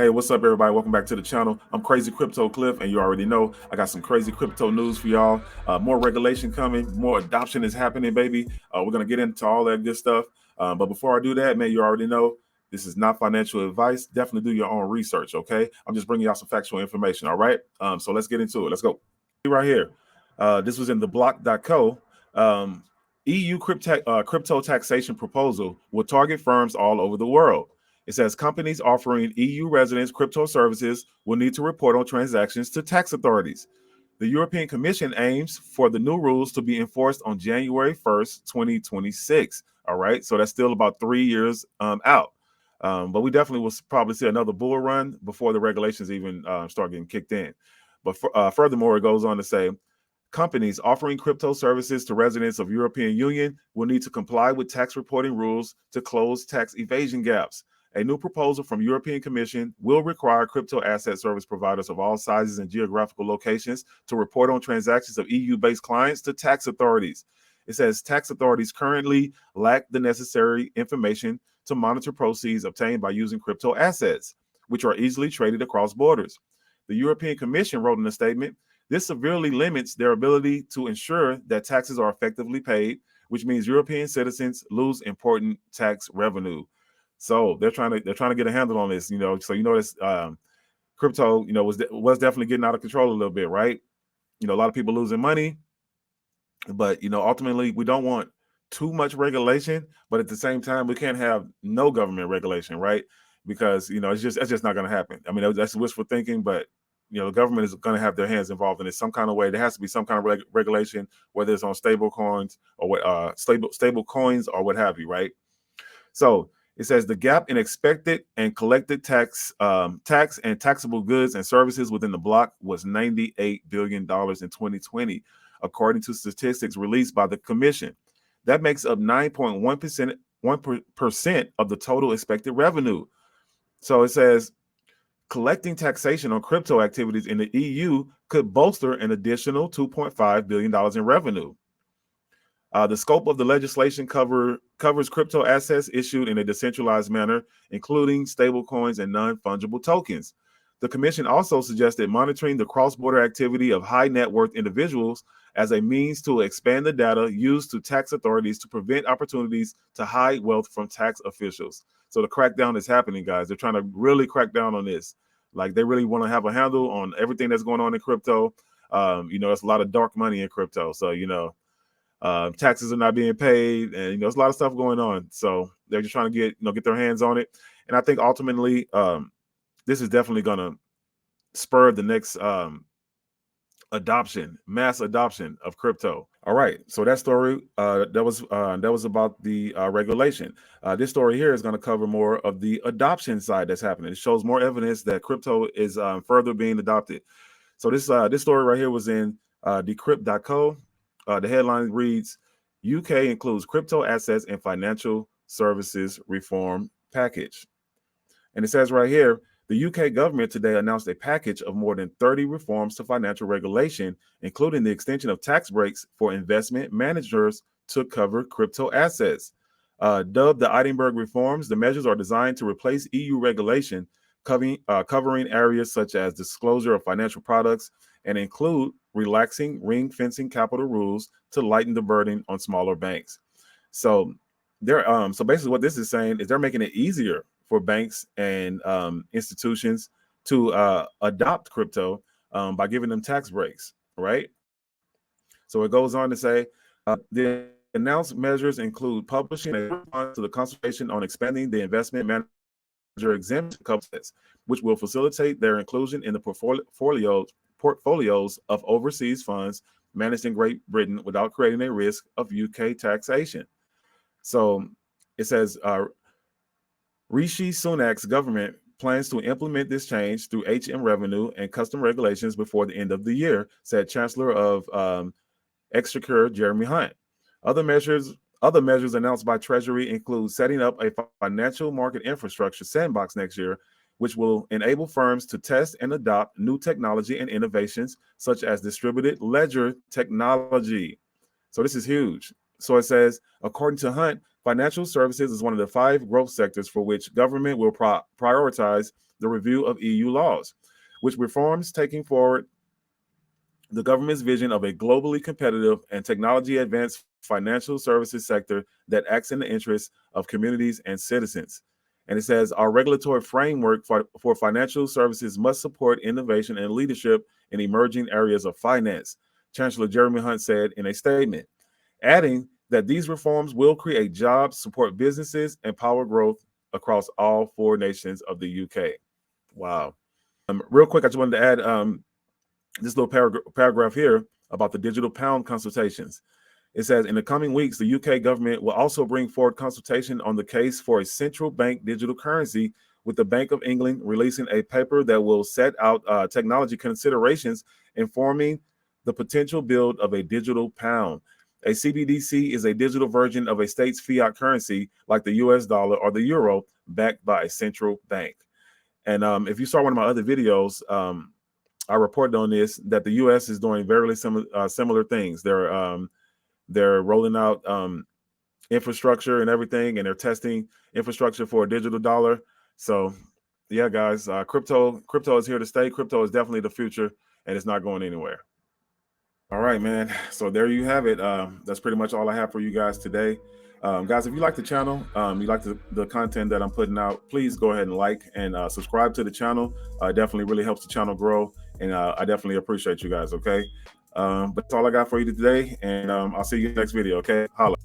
Hey, what's up, everybody? Welcome back to the channel. I'm Crazy Crypto Cliff, and you already know I got some crazy crypto news for y'all. More regulation coming, more adoption is happening, baby. We're gonna get into all that good stuff. But before I do that, man, you already know this is not financial advice. Definitely do your own research, okay? I'm just bringing y'all some factual information, all right? So let's get into it. Let's go. Right here. This was in the block.co. EU crypto taxation proposal will target firms all over the world. It says companies offering EU residents crypto services will need to report on transactions to tax authorities. The European Commission aims for the new rules to be enforced on January 1st, 2026. All right, so that's still about 3 years out. But we definitely will probably see another bull run before the regulations even start getting kicked in. But furthermore, it goes on to say companies offering crypto services to residents of European Union will need to comply with tax reporting rules to close tax evasion gaps. A new proposal from European Commission will require crypto asset service providers of all sizes and geographical locations to report on transactions of EU-based clients to tax authorities. It says tax authorities currently lack the necessary information to monitor proceeds obtained by using crypto assets, which are easily traded across borders. The European Commission wrote in a statement, this severely limits their ability to ensure that taxes are effectively paid, which means European citizens lose important tax revenue. So they're trying to get a handle on this, So this crypto, was definitely getting out of control a little bit, right? A lot of people losing money, but ultimately we don't want too much regulation, but at the same time we can't have no government regulation, right? Because it's just not going to happen. I mean, that's wishful thinking, but the government is going to have their hands involved in it some kind of way. There has to be some kind of regulation, whether it's on stable coins or what stable coins or what have you, right? So it says the gap in expected and collected tax and taxable goods and services within the block was $98 billion in 2020, according to statistics released by the Commission. That makes up 9.1% of the total expected revenue. So it says collecting taxation on crypto activities in the EU could bolster an additional $2.5 billion in revenue. The scope of the legislation covers crypto assets issued in a decentralized manner, including stablecoins and non-fungible tokens. The Commission also suggested monitoring the cross-border activity of high net worth individuals as a means to expand the data used to tax authorities to prevent opportunities to hide wealth from tax officials. So the crackdown is happening, guys. They're trying to really crack down on this. Like they really want to have a handle on everything that's going on in crypto. There's a lot of dark money in crypto. So, taxes are not being paid, and there's a lot of stuff going on. So they're just trying to get their hands on it. And I think ultimately, this is definitely going to spur the next mass adoption of crypto. All right, so that story that was about the regulation. This story here is going to cover more of the adoption side that's happening. It shows more evidence that crypto is further being adopted. So this story right here was in decrypt.co. The headline reads, UK includes crypto assets and financial services reform package. And it says right here, the UK government today announced a package of more than 30 reforms to financial regulation, including the extension of tax breaks for investment managers to cover crypto assets. Dubbed the Edinburgh reforms, the measures are designed to replace EU regulation covering areas such as disclosure of financial products and include relaxing ring-fencing capital rules to lighten the burden on smaller banks. So so basically what this is saying is they're making it easier for banks and institutions to adopt crypto by giving them tax breaks, right? So it goes on to say the announced measures include publishing a response to the consultation on expanding the investment manager exemption covenants, which will facilitate their inclusion in the portfolios of overseas funds managed in Great Britain without creating a risk of UK taxation. So it says Rishi Sunak's government plans to implement this change through HM revenue and custom regulations before the end of the year, said Chancellor of Exchequer Jeremy Hunt. Other measures announced by Treasury include setting up a financial market infrastructure sandbox next year, which will enable firms to test and adopt new technology and innovations such as distributed ledger technology. So this is huge. So it says, according to Hunt, financial services is one of the 5 growth sectors for which government will prioritize the review of EU laws, which reforms taking forward the government's vision of a globally competitive and technology advanced financial services sector that acts in the interests of communities and citizens. And it says our regulatory framework for financial services must support innovation and leadership in emerging areas of finance, Chancellor Jeremy Hunt said in a statement, adding that these reforms will create jobs, support businesses, and power growth across all 4 nations of the UK. Wow. Real quick, I just wanted to add this little paragraph here about the digital pound consultations. It says, in the coming weeks, the UK government will also bring forward consultation on the case for a central bank digital currency, with the Bank of England releasing a paper that will set out technology considerations informing the potential build of a digital pound. A CBDC is a digital version of a state's fiat currency, like the US dollar or the euro, backed by a central bank. And if you saw one of my other videos, I reported on this, that the U.S. is doing very similar things. They're rolling out infrastructure and everything, and they're testing infrastructure for a digital dollar. So, yeah, guys, crypto is here to stay. Crypto is definitely the future, and it's not going anywhere. All right, man. So there you have it. That's pretty much all I have for you guys today. Guys, if you like the channel, you like the content that I'm putting out, please go ahead and like and subscribe to the channel. It definitely really helps the channel grow, and I definitely appreciate you guys, okay? But that's all I got for you today, and I'll see you next video, okay? Holla.